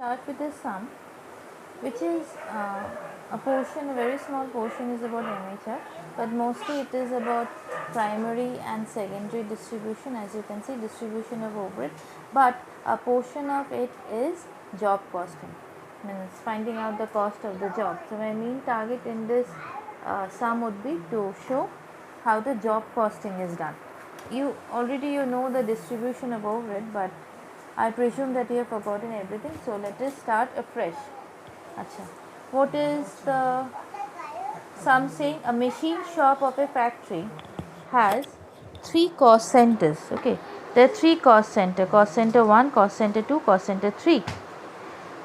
Start with the sum, which is a portion, a very small portion is about MHR, but mostly it is about primary and secondary distribution. As you can see, distribution of overhead, but a portion of it is job costing, means finding out the cost of the job. So my main target in this sum would be to show how the job costing is done. You already know the distribution of overhead, but I presume that you have forgotten everything, so let us start afresh. Acha. What is the sum saying? A machine shop of a factory has three cost centers. Okay, there are three cost center: cost center 1, cost center 2, cost center 3,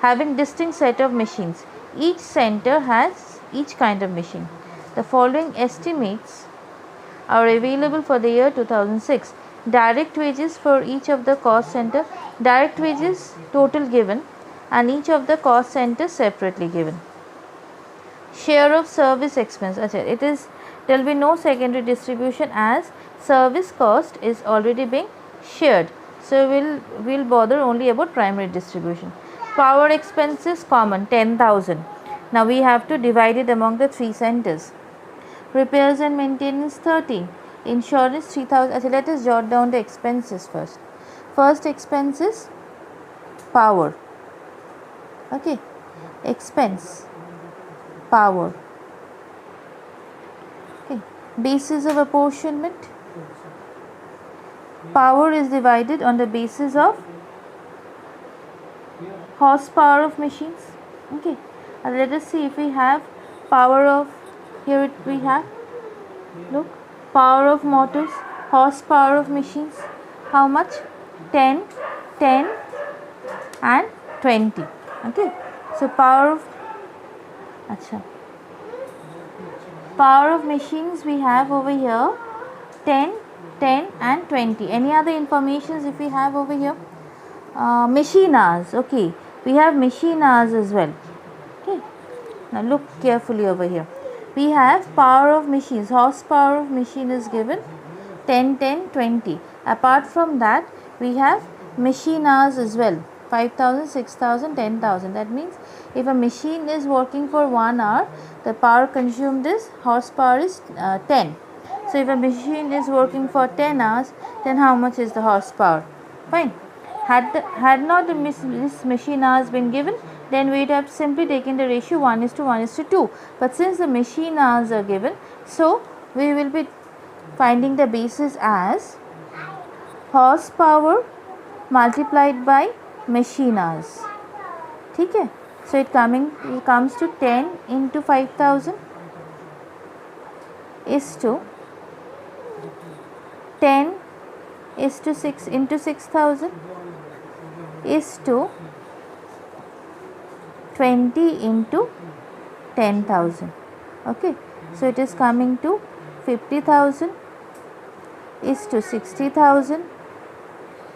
having distinct set of machines. Each center has each kind of machine. The following estimates are available for the year 2006. Direct wages for each of the cost center, direct wages total given, and each of the cost centers separately given. Share of service expense. It is, there will be no secondary distribution as service cost is already being shared. So we'll bother only about primary distribution. Power expenses common 10,000. Now we have to divide it among the three centers. Repairs and maintenance 13. Insurance 3000. Let us jot down the expenses first. First expense is power. Okay, expense, power. Okay, basis of apportionment. Power is divided on the basis of horsepower of machines. Okay, and let us see if we have power of, here we have, look, power of motors, horsepower of machines, how much? 10, 10 and 20. Okay, so power of machines we have over here 10, 10 and 20. Any other informations if we have over here? Machine hours. Okay, we have machine hours as well. Okay, now look carefully over here. We have power of machines, horsepower of machine is given 10, 10, 20. Apart from that, we have machine hours as well, 5,000, 6,000, 10,000. That means if a machine is working for 1 hour, the power consumed is, horsepower is 10. So if a machine is working for 10 hours, then how much is the horsepower? Fine. Had not this machine hours been given, then we would have simply taken the ratio 1:1:2. But since the machine hours are given, so we will be finding the basis as horsepower multiplied by machine hours. Okay, so it comes to 10 into 5,000 is to 10 is to 6 into 6,000 is to 20 into 10,000. Okay, so it is coming to 50,000 is to 60,000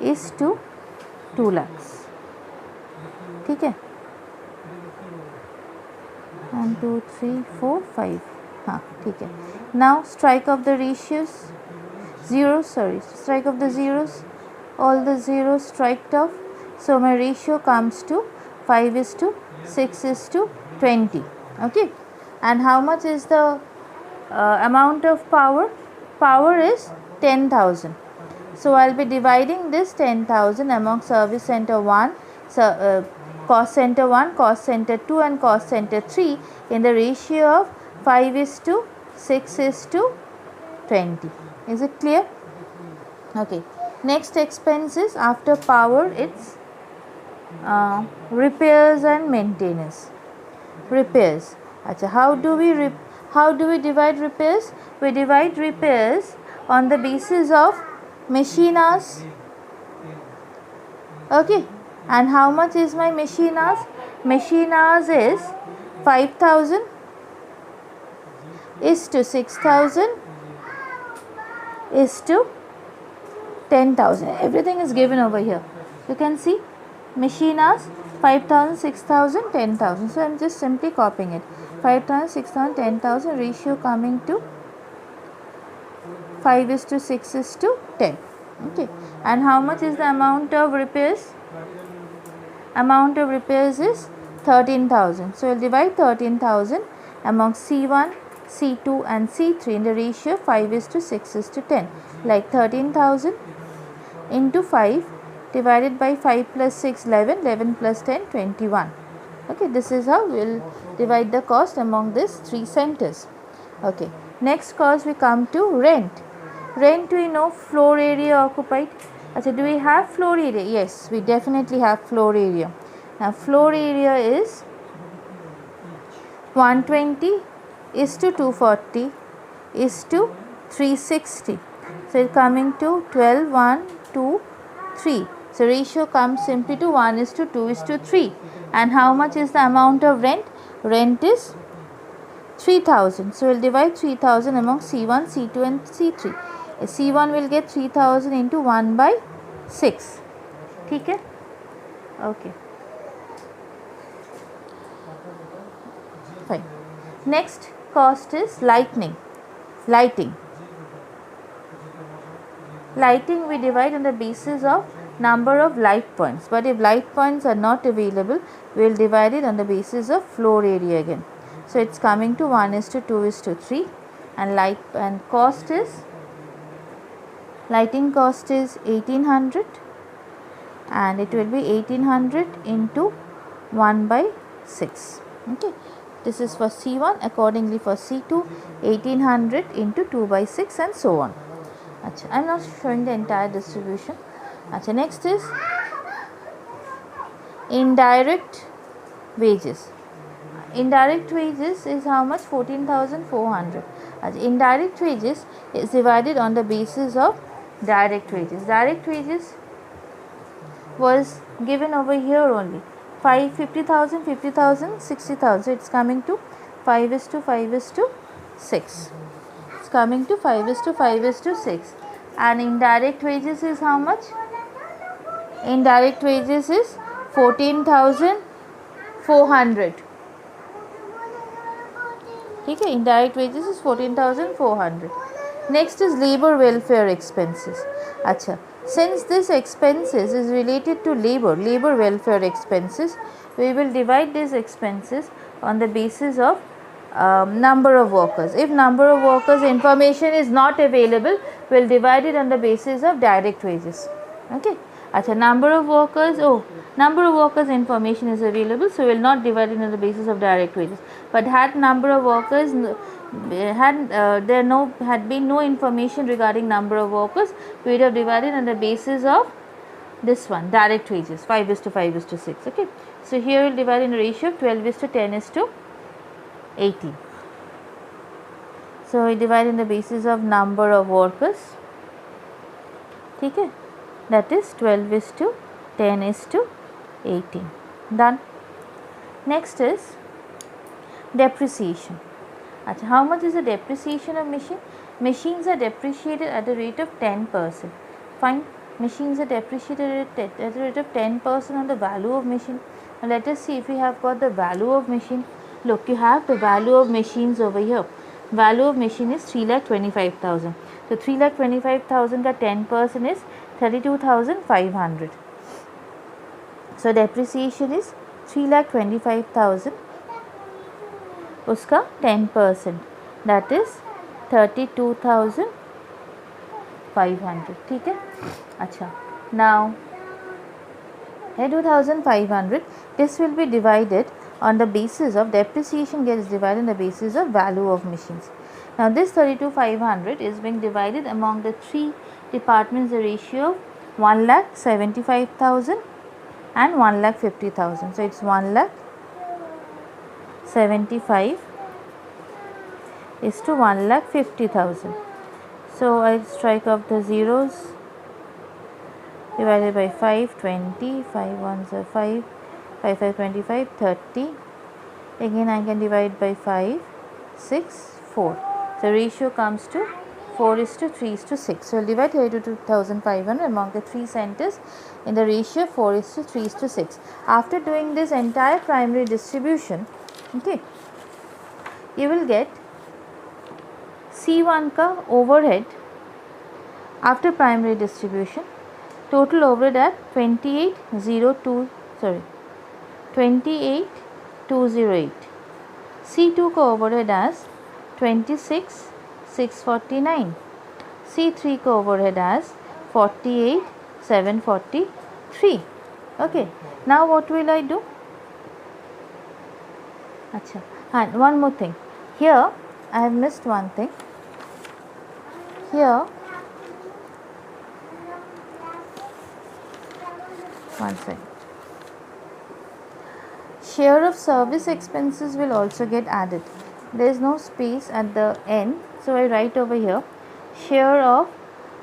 is to 2 lakhs. Okay, 1 2 3 4 5. Okay. Now strike of the ratios, strike of the zeros, all the zeros striked off. So my ratio comes to 5:6:20. Okay, and how much is the amount of power? Power is 10,000. So I'll be dividing this 10,000 among service center 1, cost center 1, cost center 2 and cost center 3 in the ratio of 5:6:20. Is it clear? Okay, next expenses after power, it's repairs and maintenance. Repairs. How do we divide repairs? We divide repairs on the basis of machine hours. Okay, and how much is my machine hours? Machine hours is 5,000 is to 6,000 is to 10,000. Everything is given over here. You can see machine hours 5,000, 6,000, 10,000. So I am just simply copying it. 5,000, 6,000, 10,000, ratio coming to 5:6:10. Okay, and how much is the amount of repairs? amount of repairs is 13,000. So we'll divide 13,000 among C1, C2 and C3 in the ratio 5:6:10. Like 13,000 into 5 divided by 5 plus 6, 11, 11 plus 10, 21. Okay, this is how we will divide the cost among these three centers. Okay, next cost we come to rent. Rent, we know floor area occupied. So do we have floor area? Yes, we definitely have floor area. Now floor area is 120 is to 240 is to 360. So it's coming to 12, 1, 2, 3. So ratio comes simply to 1:2:3. And how much is the amount of rent? Rent is 3,000. So we'll divide 3,000 among C1, C2 and C3. C1 will get 3,000 into 1/6. ठीक है? Okay. Fine. Next cost is lighting. Lighting we divide on the basis of number of light points, but if light points are not available, we will divide it on the basis of floor area again. So it's coming to 1:2:3, and lighting cost is 1800, and it will be 1800 into 1/6. Okay, this is for C1. Accordingly for C2, 1800 into 2/6 and so on. Achha, I am not showing the entire distribution. Achha, next is indirect wages. Indirect wages is how much? 14,400. Indirect wages is divided on the basis of direct wages. Direct wages was given over here only. 50,000, 50,000, 60,000. So it's coming to 5:5:6. It's coming to 5:5:6. And indirect wages is how much? Indirect wages is 14,400. Okay, indirect wages is 14,400. Next is labor welfare expenses. Acha, since this expenses is related to labor welfare expenses, we will divide these expenses on the basis of number of workers. If number of workers information is not available, we will divide it on the basis of direct wages. Okay. Acha, number of workers information is available, so we will not divide it on the basis of direct wages. But had number of workers had been no information regarding number of workers, we would have divided on the basis of this one, direct wages, 5:5:6. Okay, so here we will divide in a ratio of 12:10:80. So we divide in the basis of number of workers. Okay, that is 12:10:80. Done. Next is depreciation. Achha, how much is the depreciation of machine? Machines are depreciated at the rate of 10%. Fine. Machines are depreciated at the rate of 10% on the value of machine. Now let us see if we have got the value of machine. Look, you have the value of machines over here. Value of machine is 3,25,000. So 3,25,000 का 10% is 32,500. So depreciation is 3,25,000. उसका 10%, that is 32,500. ठीक है. अच्छा, now 32,500, this will be divided on the basis of depreciation gets divided on the basis of value of machines. Now this 32,500 is being divided among the three departments, the ratio of 1,75,000 and 1,50,000. So it's 1,75,000 is to 1,50,000. So I strike off the zeros. Divided by 5, 20, 5 ones are 5, 5 5 25, 30. Again I can divide by 5, 6, 4. So ratio comes to 4:3:6. So we'll divide 32,500 among the three centers in the ratio 4:3:6. After doing this entire primary distribution, okay, you will get C1 का overhead after primary distribution, total overhead at 2802, sorry, 28,208. C2 का overhead as 26,649. C3 का overhead as 48,743. Okay, now what will I do? Acha, and one more thing. Here I have missed one thing. Here, one second. Share of service expenses will also get added. There is no space at the end, so I write over here share of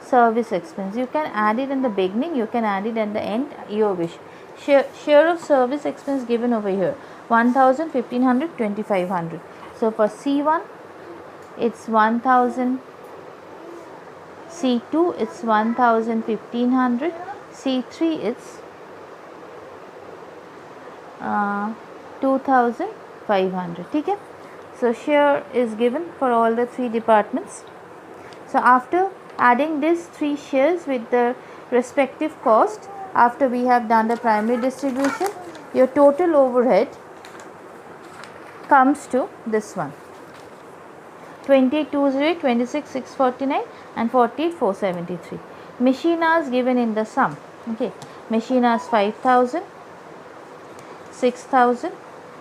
service expense. You can add it in the beginning, you can add it at the end, your wish. Share of service expense given over here 1000, 1500, 2500. So for C1 it's 1000, C2 it's 1000, 1500, C3 it's 2500. ठीक है. So share is given for all the three departments. So after adding these three shares with the respective cost, after we have done the primary distribution, your total overhead comes to this one: 28,208, 26,649 and 48,473. Machine hours given in the sum. Okay, machine hours 5,000, 6,000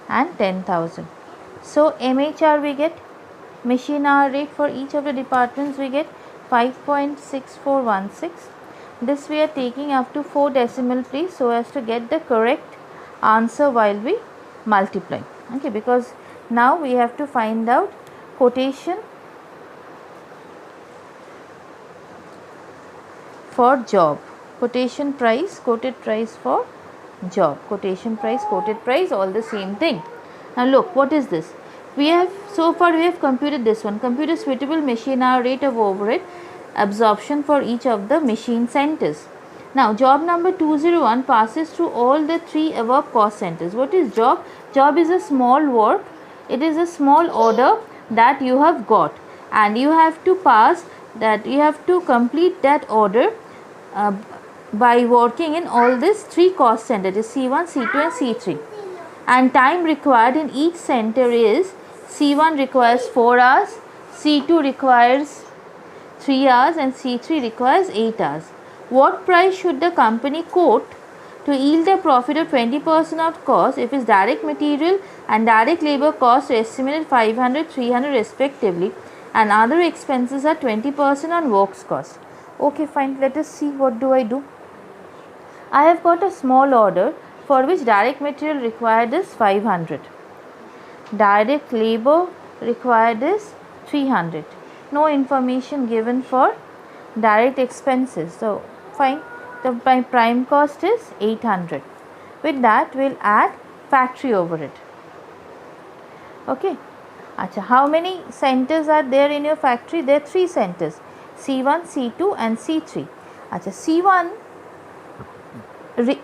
and 10,000. So MHR we get, machine hour rate for each of the departments we get 5.6416. This we are taking up to 4 decimal place so as to get the correct answer while we multiply. Okay, because now we have to find out quotation for job, quotation price, quoted price for job, quotation price, quoted price, all the same thing. Now look, what is this? We have, so far we have computed this one, compute a suitable machine hour rate of overhead absorption for each of the machine centers. Now job number 201 passes through all the three above cost centers. What is job? Job is a small work, it is a small order that you have got, and you have to pass that, you have to complete that order by working in all these three cost centers, C1, C2 and C3, and time required in each center is C1 requires 4 hours, C2 requires 3 hours and C3 requires 8 hours. What price should the company quote to yield a profit of 20% of cost if its direct material and direct labor costs are estimated 500, 300 respectively, and other expenses are 20% on works cost? Okay, fine, let us see what do I do. I have got a small order for which direct material required is 500, direct labor required is 300, no information given for direct expenses, so fine, the prime cost is 800. With that we'll add factory overhead. Okay, Acha, how many centers are there in your factory? There are 3 centers, C1, C2 and C3. Acha, C1,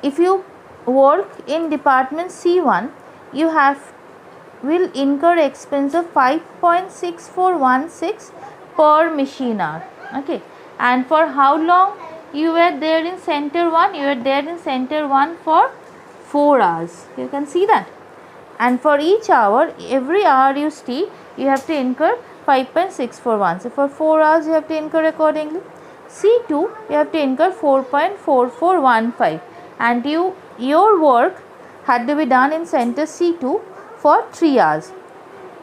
if you work in department C1, you will incur expense of 5.6416 per machine hour. Okay, and for how long you were there in center 1? You were there in center 1 for 4 hours. You can see that. And for each hour, every hour you stay, you have to incur 5.641. So for 4 hours you have to incur accordingly. C2 you have to incur 4.4415, and your work had to be done in center C2 for 3 hours.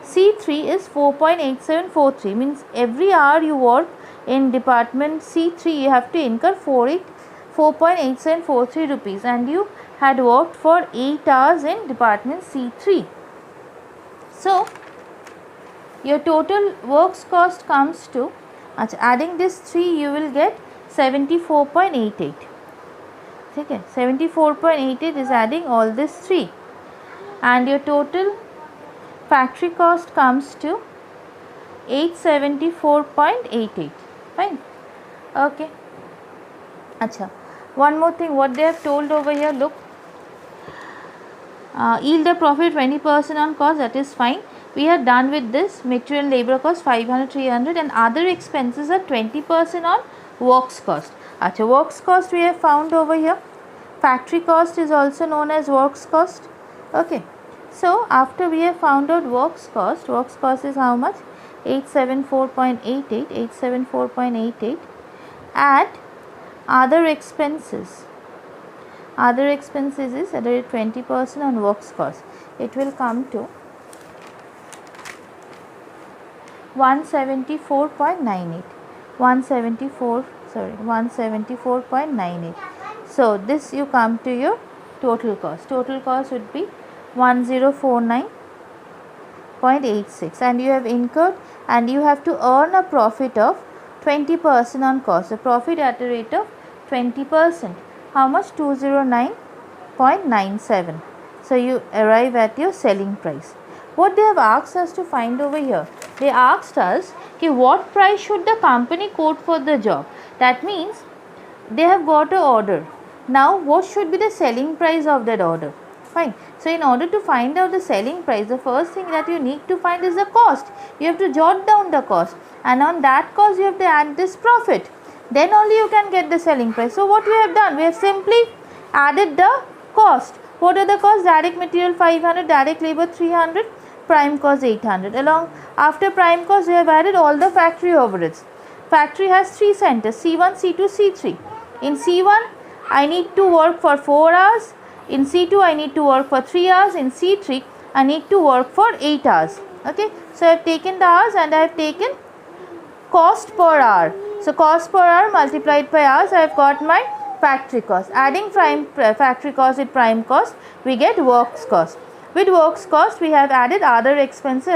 C3 is 4.8743, means every hour you work in department C3 you have to incur 4.8743 rupees, and you had worked for 8 hours in department C3. So your total works cost comes to, adding this 3 you will get 74.88. Okay, 74.88 is adding all this 3, and your total factory cost comes to 874.88. Fine. Okay. Acha. One more thing, what they have told over here, look, yield a profit 20% on cost, that is fine. We are done with this. Material and labor cost 500, 300 and other expenses are 20% on works cost. Acha, works cost we have found over here. Factory cost is also known as works cost. Okay. So after we have found out works cost is how much? 874.88, 874.88. Add other expenses. Other expenses is at 20% on works cost. It will come to 174.98. 174.98. So this you come to your total cost. Total cost would be 1049.86, and you have incurred and you have to earn a profit of 20% on cost. The profit at a rate of 20%. How much? 209.97. So you arrive at your selling price. What they have asked us to find over here, they asked us what price should the company quote for the job. That means they have got an order. Now what should be the selling price of that order? Fine. So in order to find out the selling price, the first thing that you need to find is the cost. You have to jot down the cost, and on that cost you have to add this profit. Then only you can get the selling price. So what we have done, we have simply added the cost. What are the costs? Direct material 500, direct labor 300, prime cost 800. Along after prime cost, we have added all the factory overheads. Factory has 3 centers, C1, C2, C3. In C1, I need to work for 4 hours. In C2, I need to work for 3 hours. In C3, I need to work for 8 hours. Okay. So I have taken the hours and I have taken cost per hour. So cost per hour multiplied by hours, I have got my factory cost. Adding factory cost with prime cost, we get works cost. With works cost, we have added other expenses.